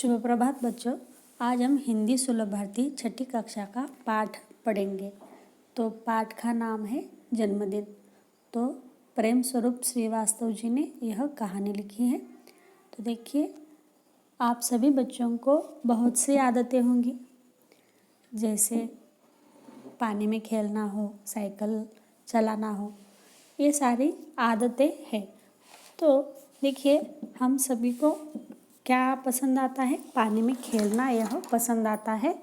शुभ प्रभात बच्चों। आज हम हिंदी सुलभ भारती छठी कक्षा का पाठ पढ़ेंगे। तो पाठ का नाम है जन्मदिन। तो प्रेम स्वरूप श्रीवास्तव जी ने यह कहानी लिखी है। तो देखिए, आप सभी बच्चों को बहुत सी आदतें होंगी, जैसे पानी में खेलना हो, साइकिल चलाना हो, ये सारी आदतें हैं। तो देखिए, हम सभी को क्या पसंद आता है? पानी में खेलना यह पसंद आता है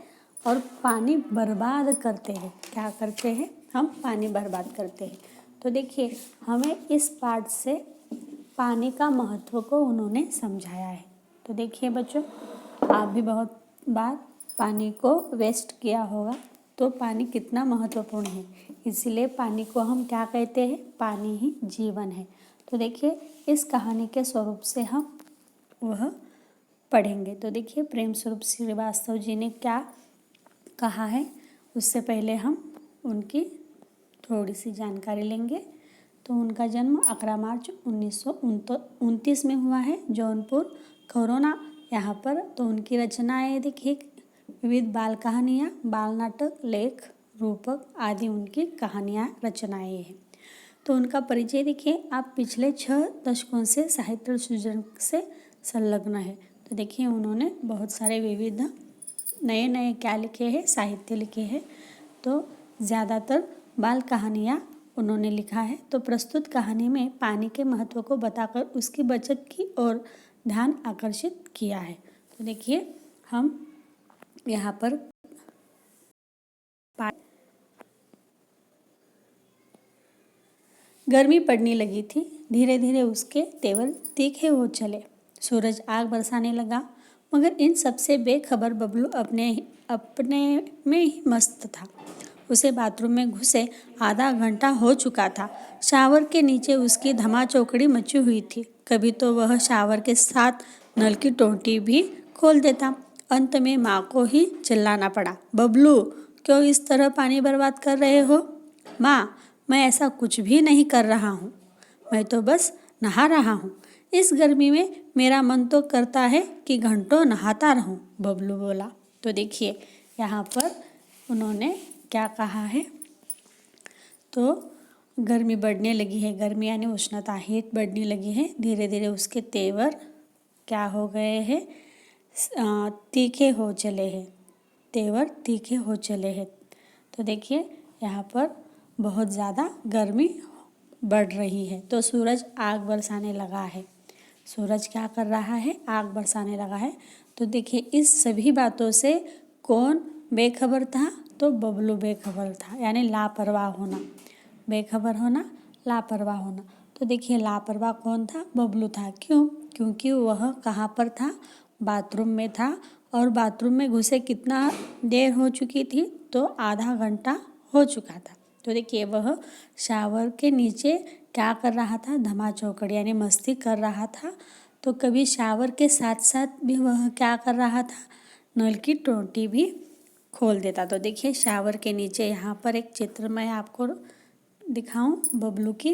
और पानी बर्बाद करते हैं। क्या करते हैं? हम पानी बर्बाद करते हैं। तो देखिए, हमें इस पाठ से पानी का महत्व को उन्होंने समझाया है। तो देखिए बच्चों, आप भी बहुत बार पानी को वेस्ट किया होगा। तो पानी कितना महत्वपूर्ण है, इसीलिए पानी को हम क्या कहते हैं? पानी ही जीवन है। तो देखिए, इस कहानी के स्वरूप से हम वह पढ़ेंगे। तो देखिए, प्रेम स्वरूप श्रीवास्तव जी ने क्या कहा है, उससे पहले हम उनकी थोड़ी सी जानकारी लेंगे। तो उनका जन्म 11 मार्च 1929 में हुआ है, जौनपुर खरोना यहाँ पर। तो उनकी रचनाएं देखिए, विविध बाल कहानियाँ, बाल नाटक, लेख, रूपक आदि उनकी कहानियाँ, रचनाएं हैं। तो उनका परिचय देखिए, आप पिछले 6 दशकों से साहित्य सृजन से संलग्न है। तो देखिए, उन्होंने बहुत सारे विविध नए नए क्या लिखे हैं? साहित्य लिखे हैं। तो ज़्यादातर बाल कहानियाँ उन्होंने लिखा है। तो प्रस्तुत कहानी में पानी के महत्व को बताकर उसकी बचत की और ध्यान आकर्षित किया है। तो देखिए, हम यहाँ पर गर्मी पड़ने लगी थी। धीरे धीरे उसके तेवर तीखे हो चले। सूरज आग बरसाने लगा, मगर इन सबसे बेखबर बबलू अपने में ही मस्त था। उसे बाथरूम में घुसे आधा घंटा हो चुका था। शावर के नीचे उसकी धमाचौकड़ी मची हुई थी। कभी तो वह शावर के साथ नल की टोंटी भी खोल देता। अंत में माँ को ही चिल्लाना पड़ा, बबलू, क्यों इस तरह पानी बर्बाद कर रहे हो? माँ, मैं ऐसा कुछ भी नहीं कर रहा हूँ, मैं तो बस नहा रहा हूँ। इस गर्मी में मेरा मन तो करता है कि घंटों नहाता रहूं, बबलू बोला। तो देखिए, यहाँ पर उन्होंने क्या कहा है? तो गर्मी बढ़ने लगी है, गर्मी यानी उष्णता हीट बढ़ने लगी है। धीरे धीरे उसके तेवर क्या हो गए हैं? तीखे हो चले हैं। तेवर तीखे हो चले हैं। तो देखिए, यहाँ पर बहुत ज़्यादा गर्मी बढ़ रही है। तो सूरज आग बरसाने लगा है। सूरज क्या कर रहा है? आग बरसाने लगा है। तो देखिए, इस सभी बातों से कौन बेखबर था? तो बबलू बेखबर था, यानी लापरवाह होना। बेखबर होना, लापरवाह होना। तो देखिए, लापरवाह कौन था? बबलू था। क्यों? क्योंकि वह कहाँ पर था? बाथरूम में था। और बाथरूम में घुसे कितना देर हो चुकी थी? तो आधा घंटा हो चुका था। तो देखिए, वह शावर के नीचे क्या कर रहा था? धमाचौकड़ी यानी मस्ती कर रहा था। तो कभी शावर के साथ साथ भी वह क्या कर रहा था? नल की टोंटी भी खोल देता। तो देखिए, शावर के नीचे यहाँ पर एक चित्र मैं आपको दिखाऊं बबलू की।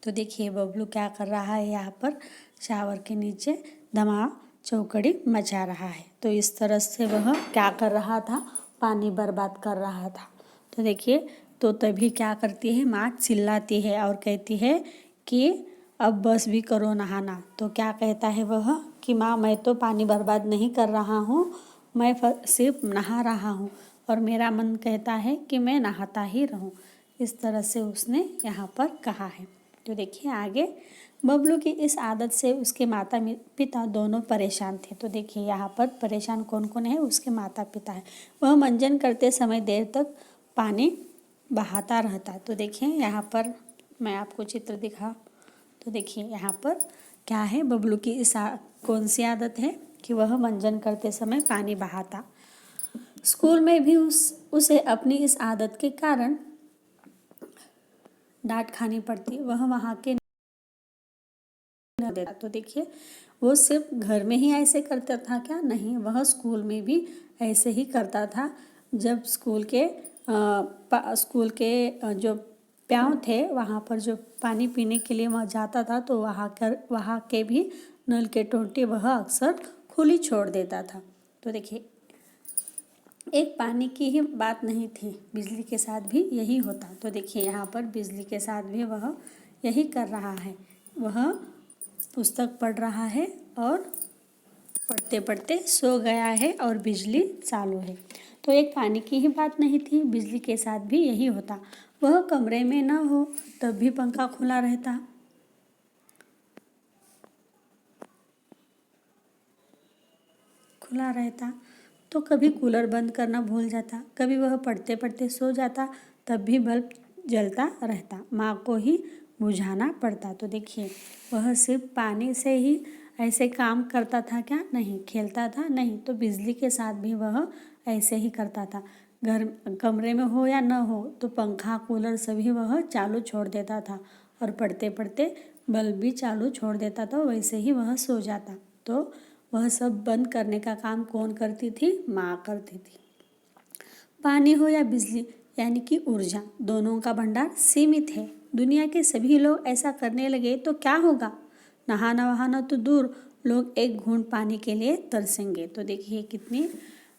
तो देखिए, बबलू क्या कर रहा है? यहाँ पर शावर के नीचे धमाचौकड़ी मचा रहा है। तो इस तरह से वह क्या कर रहा था? पानी बर्बाद कर रहा था। तो देखिए, तो तभी क्या करती है? माँ चिल्लाती है और कहती है कि अब बस भी करो नहाना। तो क्या कहता है वह कि माँ, मैं तो पानी बर्बाद नहीं कर रहा हूँ, मैं सिर्फ नहा रहा हूँ और मेरा मन कहता है कि मैं नहाता ही रहूँ। इस तरह से उसने यहाँ पर कहा है। तो देखिए आगे, बबलू की इस आदत से उसके माता पिता दोनों परेशान थे। तो देखिए, यहाँ पर परेशान कौन कौन है? उसके माता पिता है। वह मंजन करते समय देर तक पानी बहाता रहता। तो देखिए, यहाँ पर मैं आपको चित्र दिखा। तो देखिए, यहाँ पर क्या है? बबलू की इस कौन सी आदत है कि वह मंजन करते समय पानी बहाता। स्कूल में भी उसे अपनी इस आदत के कारण डांट खानी पड़ती। वह वहाँ के न देता। तो देखिए, वो सिर्फ घर में ही ऐसे करता था क्या? नहीं, वह स्कूल में भी ऐसे ही करता था। जब स्कूल के जो प्याऊ थे, वहाँ पर जो पानी पीने के लिए वह जाता था, तो वहाँ के भी नल के टोंटी वह अक्सर खुली छोड़ देता था। तो देखिए, एक पानी की ही बात नहीं थी, बिजली के साथ भी यही होता। तो देखिए यहाँ पर बिजली के साथ भी वह यही कर रहा है। वह पुस्तक पढ़ रहा है और पढ़ते पढ़ते सो गया है और बिजली चालू है। तो एक पानी की ही बात नहीं थी, बिजली के साथ भी यही होता। वह कमरे में न हो तब भी पंखा खुला रहता, तो कभी कूलर बंद करना भूल जाता, कभी वह पढ़ते पढ़ते सो जाता, तब भी बल्ब जलता रहता, माँ को ही बुझाना पड़ता। तो देखिए, वह सिर्फ पानी से ही ऐसे काम करता था क्या? नहीं। खेलता था? नहीं। तो बिजली के साथ भी वह ऐसे ही करता था। घर कमरे में हो या न हो तो पंखा कूलर सभी वह चालू छोड़ देता था और पढ़ते पढ़ते बल्ब भी चालू छोड़ देता था, वैसे ही वह सो जाता। तो वह सब बंद करने का काम कौन करती थी? माँ करती थी। पानी हो या बिजली, यानी कि ऊर्जा, दोनों का भंडार सीमित है। दुनिया के सभी लोग ऐसा करने लगे तो क्या होगा? नहाना वहाना तो दूर, लोग एक घूंट पानी के लिए तरसेंगे। तो देखिए कितनी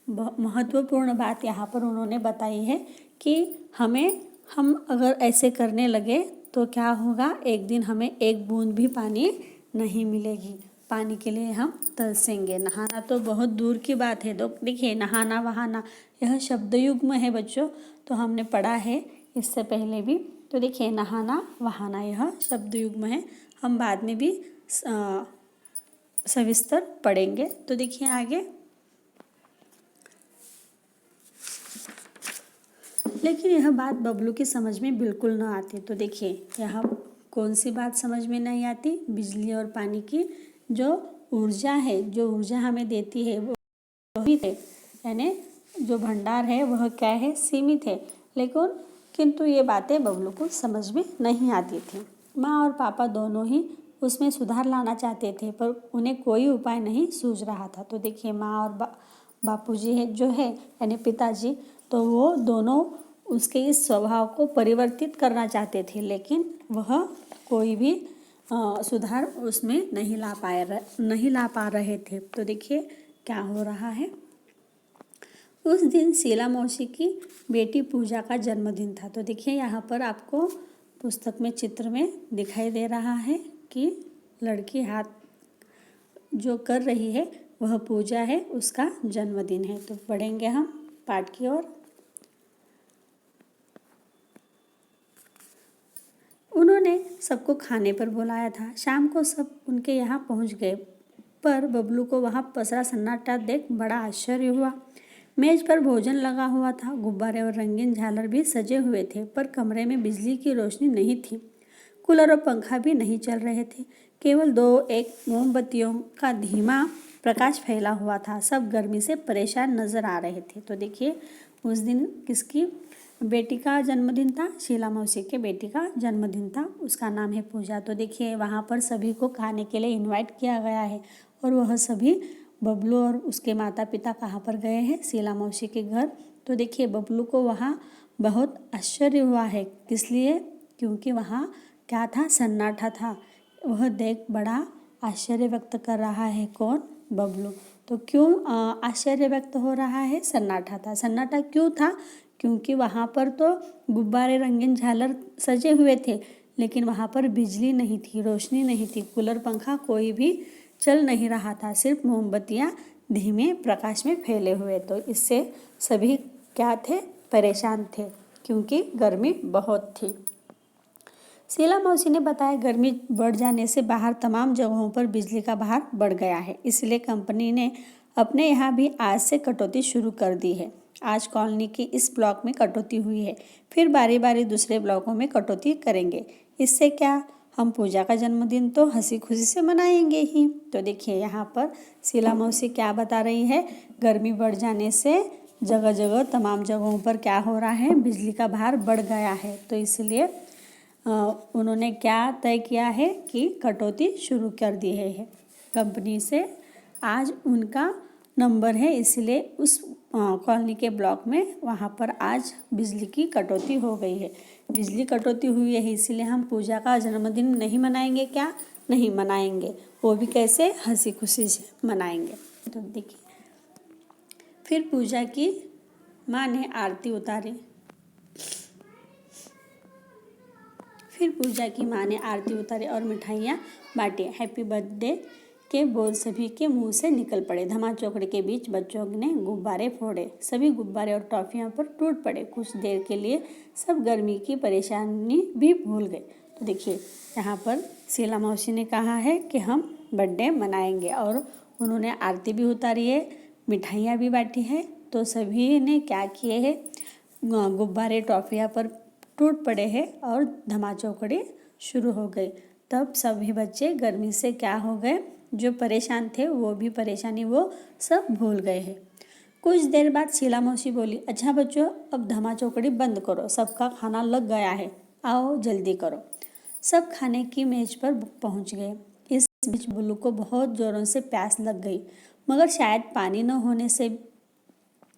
महत्वपूर्ण बात यहाँ पर उन्होंने बताई है कि हम अगर ऐसे करने लगे तो क्या होगा? एक दिन हमें एक बूंद भी पानी नहीं मिलेगी, पानी के लिए हम तरसेंगे। नहाना तो बहुत दूर की बात है। तो देखिए, नहाना वहाना यह शब्द युग्म है बच्चों, तो हमने पढ़ा है इससे पहले भी। तो देखिए, नहाना वहाना यह शब्द युग्म है, हम बाद में भी सविस्तर पढ़ेंगे। तो देखिए आगे, लेकिन यह बात बबलू की समझ में बिल्कुल न आती। तो देखिए, यह कौन सी बात समझ में नहीं आती? बिजली और पानी की जो ऊर्जा है, जो ऊर्जा हमें देती है वो सीमित है, यानी जो भंडार है वह क्या है? सीमित है। लेकिन किंतु ये बातें बबलू को समझ में नहीं आती थी। माँ और पापा दोनों ही उसमें सुधार लाना चाहते थे, पर उन्हें कोई उपाय नहीं सूझ रहा था। तो देखिए, माँ और बापूजी है जो है, यानी पिताजी, तो वो दोनों उसके इस स्वभाव को परिवर्तित करना चाहते थे, लेकिन वह कोई भी सुधार उसमें नहीं ला पा रहे थे। तो देखिए क्या हो रहा है। उस दिन शीला मौसी की बेटी पूजा का जन्मदिन था। तो देखिए यहाँ पर आपको पुस्तक में चित्र में दिखाई दे रहा है कि लड़की हाथ जो कर रही है वह पूजा है, उसका जन्मदिन है। तो पढ़ेंगे हम पाठ की ओर। उन्होंने सबको खाने पर बुलाया था। शाम को सब उनके यहाँ पहुँच गए, पर बबलू को वहाँ पसरा सन्नाटा देख बड़ा आश्चर्य हुआ। मेज पर भोजन लगा हुआ था, गुब्बारे और रंगीन झालर भी सजे हुए थे, पर कमरे में बिजली की रोशनी नहीं थी। कूलर और पंखा भी नहीं चल रहे थे, केवल 2-1 मोमबत्तियों का धीमा प्रकाश फैला हुआ था। सब गर्मी से परेशान नजर आ रहे थे। तो देखिए, उस दिन किसकी बेटी का जन्मदिन था? शीला मौसी के बेटी का जन्मदिन था, उसका नाम है पूजा। तो देखिए वहाँ पर सभी को खाने के लिए इनवाइट किया गया है, और वह सभी बबलू और उसके माता पिता कहाँ पर गए हैं? शीला मौसी के घर। तो देखिए बबलू को वहाँ बहुत आश्चर्य हुआ है, किसलिए? क्योंकि वहाँ क्या था? सन्नाटा था। वह देख बड़ा आश्चर्य व्यक्त कर रहा है। कौन? बबलू। तो क्यों आश्चर्य व्यक्त हो रहा है? सन्नाटा था। सन्नाटा क्यों था? क्योंकि वहाँ पर तो गुब्बारे रंगीन झालर सजे हुए थे, लेकिन वहाँ पर बिजली नहीं थी, रोशनी नहीं थी, कूलर पंखा कोई भी चल नहीं रहा था, सिर्फ मोमबत्तियाँ धीमे प्रकाश में फैले हुए। तो इससे सभी क्या थे? परेशान थे, क्योंकि गर्मी बहुत थी। शीला मौसी ने बताया, गर्मी बढ़ जाने से बाहर तमाम जगहों पर बिजली का भार बढ़ गया है, इसलिए कंपनी ने अपने यहाँ भी आज से कटौती शुरू कर दी है। आज कॉलोनी की इस ब्लॉक में कटौती हुई है, फिर बारी बारी दूसरे ब्लॉकों में कटौती करेंगे। इससे क्या, हम पूजा का जन्मदिन तो हंसी खुशी से मनाएंगे ही। तो देखिए यहाँ पर शीला मौसी क्या बता रही है? गर्मी बढ़ जाने से जगह जगह तमाम जगहों पर क्या हो रहा है? बिजली का भार बढ़ गया है। तो इसलिए उन्होंने क्या तय किया है कि कटौती शुरू कर दी है कंपनी से। आज उनका नंबर है, इसलिए उस कॉलोनी के ब्लॉक में वहाँ पर आज बिजली की कटौती हो गई है। बिजली कटौती हुई है, इसलिए हम पूजा का जन्मदिन नहीं मनाएंगे क्या? नहीं मनाएंगे। वो भी कैसे? हंसी खुशी से मनाएंगे। तो देखिए, फिर पूजा की माँ ने आरती उतारी। और मिठाइयाँ बांटी। हैप्पी बर्थडे के बोल सभी के मुंह से निकल पड़े। धमा चौकड़ी के बीच बच्चों ने गुब्बारे फोड़े। सभी गुब्बारे और टॉफियाँ पर टूट पड़े। कुछ देर के लिए सब गर्मी की परेशानी भी भूल गए। तो देखिए, यहाँ पर शीला मौसी ने कहा है कि हम बर्थडे मनाएंगे और उन्होंने आरती भी उतारी है, मिठाइयाँ भी बांटी है। तो सभी ने क्या किए हैं, गुब्बारे टॉफियाँ पर टूट पड़े हैं और धमा चौकड़ी शुरू हो गई। तब सभी बच्चे गर्मी से क्या हो गए, जो परेशान थे वो भी परेशानी वो सब भूल गए हैं। कुछ देर बाद शीला मौसी बोली, अच्छा बच्चों, अब धमा चौकड़ी बंद करो, सबका खाना लग गया है, आओ जल्दी करो। सब खाने की मेज पर पहुंच गए। इस बीच बुल्लू को बहुत ज़ोरों से प्यास लग गई, मगर शायद पानी न होने से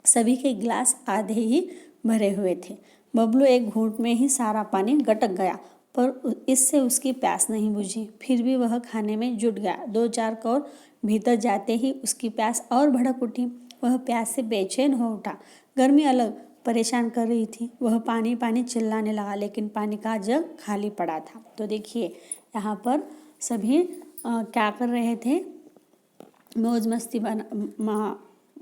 सभी के गिलास आधे ही भरे हुए थे। बबलू एक घूंट में ही सारा पानी गटक गया, पर इससे उसकी प्यास नहीं बुझी। फिर भी वह खाने में जुट गया। 2-4 कौर भीतर जाते ही उसकी प्यास और भड़क उठी। वह प्यास से बेचैन हो उठा। गर्मी अलग परेशान कर रही थी। वह पानी पानी चिल्लाने लगा, लेकिन पानी का जग खाली पड़ा था। तो देखिए, यहाँ पर सभी क्या कर रहे थे, मौज मस्ती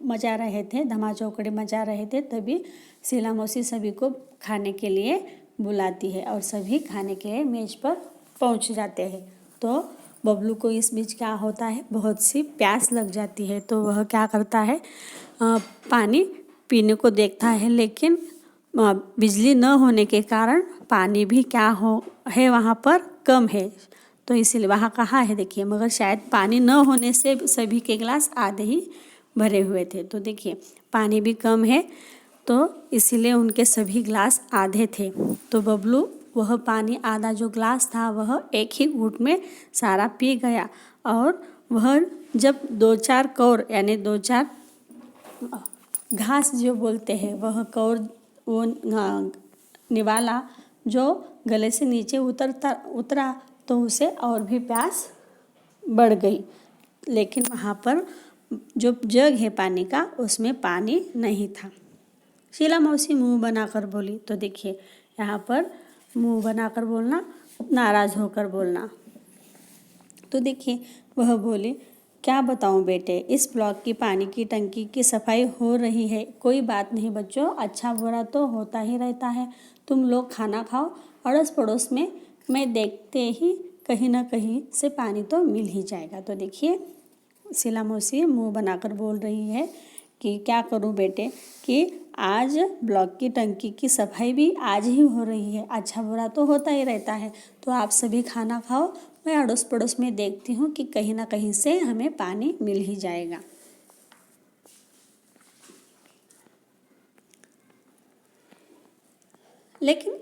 मचा रहे थे, धमा चौकड़ी मचा रहे थे। तभी शीला मौसी सभी को खाने के लिए बुलाती है और सभी खाने के लिए मेज पर पहुंच जाते हैं। तो बबलू को इस बीच क्या होता है, बहुत सी प्यास लग जाती है। तो वह क्या करता है, पानी पीने को देखता है, लेकिन बिजली न होने के कारण पानी भी क्या हो है वहाँ पर कम है। तो इसीलिए वहाँ कहा है, देखिए, मगर शायद पानी न होने से सभी के गिलास आधे ही भरे हुए थे। तो देखिए, पानी भी कम है, तो इसीलिए उनके सभी गिलास आधे थे। तो बबलू वह पानी आधा जो गिलास था वह एक ही घूंट में सारा पी गया। और वह जब 2-4 कौर यानी 2-4 घास जो बोलते हैं, वह कौर वो निवाला जो गले से नीचे उतरा तो उसे और भी प्यास बढ़ गई। लेकिन वहाँ पर जो जग है पानी का, उसमें पानी नहीं था। शीला मौसी मुंह बनाकर बोली। तो देखिए, यहाँ पर मुंह बनाकर बोलना, नाराज़ होकर बोलना। तो देखिए, वह बोली, क्या बताऊं बेटे, इस ब्लॉक की पानी की टंकी की सफाई हो रही है। कोई बात नहीं बच्चों, अच्छा बुरा तो होता ही रहता है। तुम लोग खाना खाओ, अड़ोस पड़ोस में मैं देखते ही कहीं ना कहीं से पानी तो मिल ही जाएगा। तो देखिए, शीला मौसी मुँह बनाकर बोल रही है कि क्या करूं बेटे, कि आज ब्लॉक की टंकी की सफाई भी आज ही हो रही है। अच्छा बुरा तो होता ही रहता है। तो आप सभी खाना खाओ, मैं अड़ोस पड़ोस में देखती हूँ कि कहीं ना कहीं से हमें पानी मिल ही जाएगा। लेकिन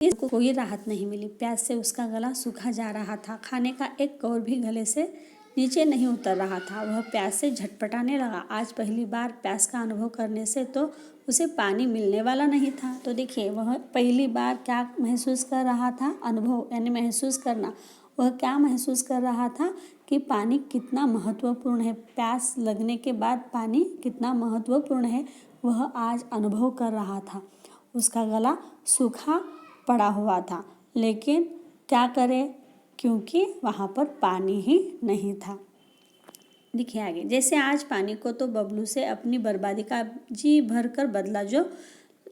इसको कोई राहत नहीं मिली। प्यास से उसका गला सूखा जा रहा था। खाने का एक कौर भी गले से नीचे नहीं उतर रहा था। वह प्यास से झटपटाने लगा। आज पहली बार प्यास का अनुभव करने से तो उसे पानी मिलने वाला नहीं था। तो देखिए, वह पहली बार क्या महसूस कर रहा था, अनुभव यानी महसूस करना। वह क्या महसूस कर रहा था कि पानी कितना महत्वपूर्ण है, प्यास लगने के बाद पानी कितना महत्वपूर्ण है, वह आज अनुभव कर रहा था। उसका गला सूखा पड़ा हुआ था, लेकिन क्या करे, क्योंकि वहाँ पर पानी ही नहीं था। देखिए आगे, जैसे आज पानी को तो बबलू से अपनी बर्बादी का जी भर कर बदला जो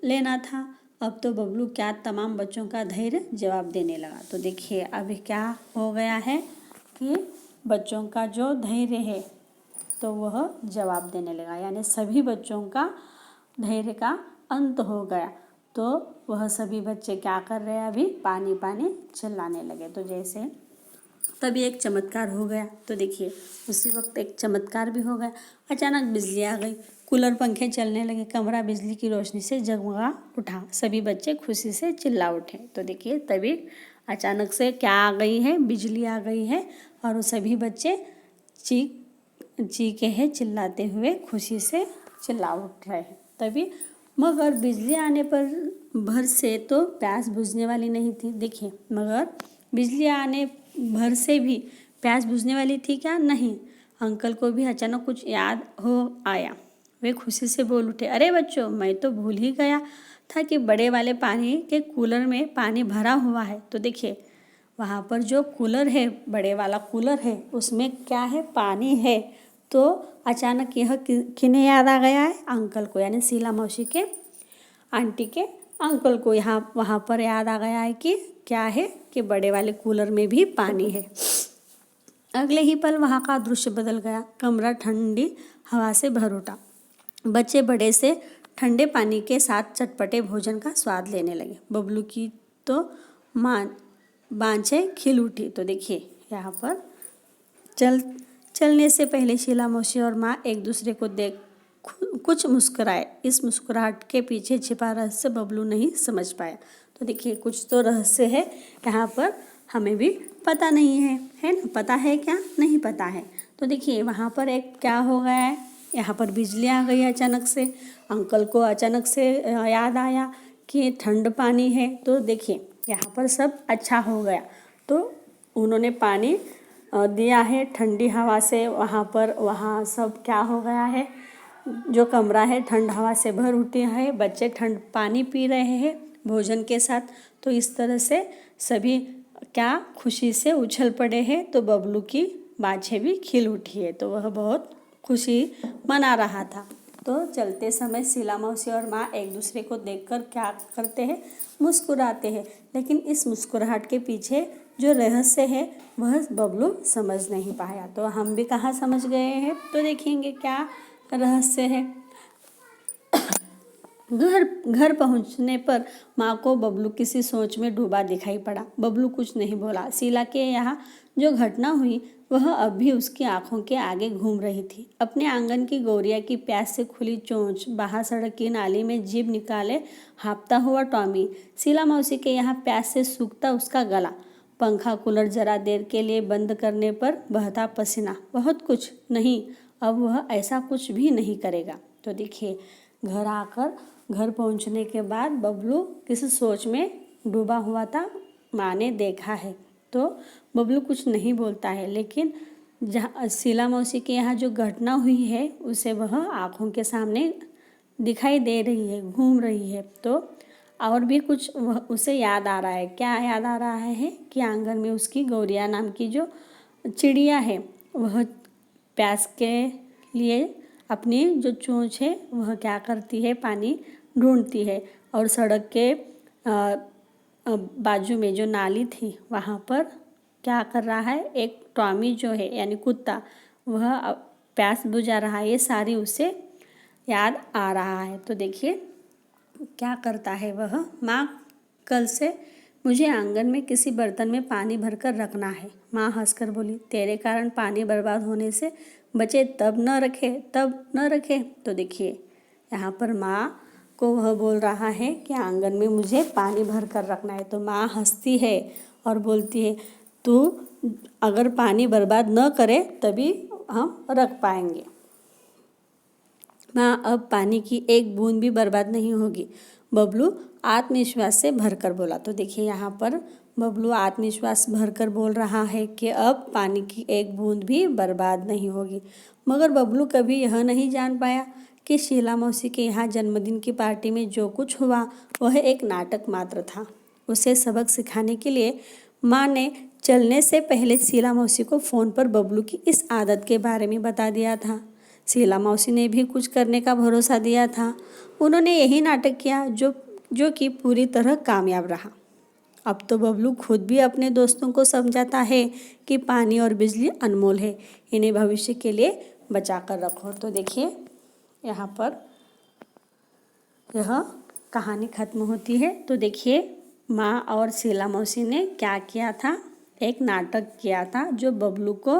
लेना था, अब तो बबलू क्या तमाम बच्चों का धैर्य जवाब देने लगा। तो देखिए, अभी क्या हो गया है कि बच्चों का जो धैर्य है तो वह जवाब देने लगा, यानी सभी बच्चों का धैर्य का अंत हो गया। तो वह सभी बच्चे क्या कर रहे हैं, अभी पानी पानी चिल्लाने लगे। तो जैसे तभी एक चमत्कार हो गया। तो देखिए, उसी वक्त एक चमत्कार भी हो गया। अचानक बिजली आ गई, कूलर पंखे चलने लगे, कमरा बिजली की रोशनी से जगमगा उठा। सभी बच्चे खुशी से चिल्ला उठे। तो देखिए, तभी अचानक से क्या आ गई है, बिजली आ गई है और वो सभी बच्चे चीखे हैं, चिल्लाते हुए खुशी से चिल्ला उठ रहे हैं। तभी मगर बिजली आने पर भर से तो प्यास बुझने वाली नहीं थी। देखिए, मगर बिजली आने भर से भी प्यास बुझने वाली थी क्या? नहीं। अंकल को भी अचानक कुछ याद हो आया। वे खुशी से बोल उठे, अरे बच्चों, मैं तो भूल ही गया था कि बड़े वाले पानी के कूलर में पानी भरा हुआ है। तो देखिए वहाँ पर जो कूलर है, बड़े वाला कूलर है, उसमें क्या है, पानी है। तो अचानक यह किन्हें याद आ गया है, अंकल को, यानी शीला मौसी के आंटी के अंकल को यहाँ वहाँ पर याद आ गया है कि क्या है कि बड़े वाले कूलर में भी पानी है। अगले ही पल वहाँ का दृश्य बदल गया। कमरा ठंडी हवा से भर उठा। बच्चे बड़े से ठंडे पानी के साथ चटपटे भोजन का स्वाद लेने लगे। बबलू की तो बाँझें खिल उठी। तो देखिए यहाँ पर चलने से पहले शीला मौसी और माँ एक दूसरे को देख कुछ मुस्कुराए। इस मुस्कुराहट के पीछे छिपा रहस्य बबलू नहीं समझ पाया। तो देखिए कुछ तो रहस्य है यहाँ पर, हमें भी पता नहीं है ना, पता है क्या, नहीं पता है। तो देखिए वहाँ पर एक क्या हो गया है, यहाँ पर बिजली आ गई अचानक से। अंकल को अचानक से याद आया कि ठंड पानी है। तो देखिए यहाँ पर सब अच्छा हो गया। तो उन्होंने पानी दिया है ठंडी हवा से। वहाँ सब क्या हो गया है, जो कमरा है ठंड हवा से भर उठे है। बच्चे ठंड पानी पी रहे हैं भोजन के साथ। तो इस तरह से सभी क्या खुशी से उछल पड़े हैं। तो बबलू की बाँझें भी खिल उठी है। तो वह बहुत खुशी मना रहा था। तो चलते समय शीला मौसी और माँ एक दूसरे को देखकर क्या करते हैं, मुस्कुराते हैं। लेकिन इस मुस्कुराहट के पीछे जो रहस्य है वह बबलू समझ नहीं पाया। तो हम भी कहाँ समझ गए हैं, तो देखेंगे क्या रहस्य है। घर पहुंचने पर माँ को बबलू किसी सोच में डूबा दिखाई पड़ा। बबलू कुछ नहीं बोला। शीला के यहाँ जो घटना हुई वह अब भी उसकी आंखों के आगे घूम रही थी। अपने आंगन की गौरिया की प्यास से खुली चोंच, बाहर सड़क की नाली में जीभ निकाले हाँफता हुआ टॉमी, शीला मौसी के यहाँ प्यास से सूखता उसका गला, पंखा कूलर जरा देर के लिए बंद करने पर बहता पसीना, बहुत कुछ नहीं, अब वह ऐसा कुछ भी नहीं करेगा। तो देखिए घर पहुंचने के बाद बबलू किसी सोच में डूबा हुआ था, माँ ने देखा है। तो बबलू कुछ नहीं बोलता है, लेकिन जहाँ शीला मौसी के यहाँ जो घटना हुई है उसे वह आँखों के सामने दिखाई दे रही है, घूम रही है। तो और भी कुछ वह उसे याद आ रहा है। क्या याद आ रहा है कि आंगन में उसकी गौरिया नाम की जो चिड़िया है वह प्यास के लिए अपनी जो चोंच है वह क्या करती है, पानी ढूंढती है। और सड़क के बाजू में जो नाली थी वहाँ पर क्या कर रहा है, एक टॉमी जो है यानी कुत्ता, वह प्यास बुझा रहा है। ये सारी उसे याद आ रहा है। तो देखिए क्या करता है वह, माँ कल से मुझे आंगन में किसी बर्तन में पानी भरकर रखना है। माँ हंसकर बोली, तेरे कारण पानी बर्बाद होने से बचे तब न रखे। तो देखिए यहाँ पर माँ को वह बोल रहा है कि आंगन में मुझे पानी भर कर रखना है। तो माँ हंसती है और बोलती है, तू अगर पानी बर्बाद न करे तभी हम रख पाएंगे। माँ, अब पानी की एक बूंद भी बर्बाद नहीं होगी, बबलू आत्मविश्वास से भरकर बोला। तो देखिए यहाँ पर बबलू आत्मविश्वास भरकर बोल रहा है कि अब पानी की एक बूंद भी बर्बाद नहीं होगी। मगर बबलू कभी यह नहीं जान पाया कि शीला मौसी के यहाँ जन्मदिन की पार्टी में जो कुछ हुआ वह एक नाटक मात्र था। उसे सबक सिखाने के लिए माँ ने चलने से पहले शीला मौसी को फ़ोन पर बबलू की इस आदत के बारे में बता दिया था। शीला मौसी ने भी कुछ करने का भरोसा दिया था। उन्होंने यही नाटक किया जो कि पूरी तरह कामयाब रहा। अब तो बबलू खुद भी अपने दोस्तों को समझाता है कि पानी और बिजली अनमोल है, इन्हें भविष्य के लिए बचा कर रखो। तो देखिए यहाँ पर यह कहानी ख़त्म होती है। तो देखिए माँ और शीला मौसी ने क्या किया था, एक नाटक किया था जो बबलू को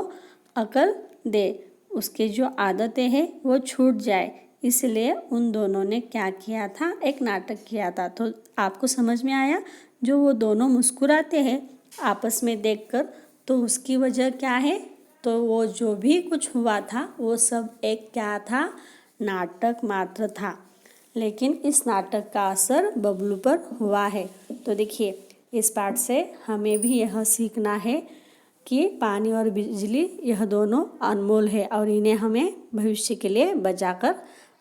अकल दे, उसके जो आदतें हैं वो छूट जाए, इसलिए उन दोनों ने क्या किया था, एक नाटक किया था। तो आपको समझ में आया, जो वो दोनों मुस्कुराते हैं आपस में देखकर, तो उसकी वजह क्या है, तो वो जो भी कुछ हुआ था वो सब एक क्या था, नाटक मात्र था। लेकिन इस नाटक का असर बबलू पर हुआ है। तो देखिए इस पाठ से हमें भी यह सीखना है कि पानी और बिजली यह दोनों अनमोल है और इन्हें हमें भविष्य के लिए बचा कर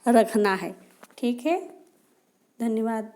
रखना है। ठीक है, धन्यवाद।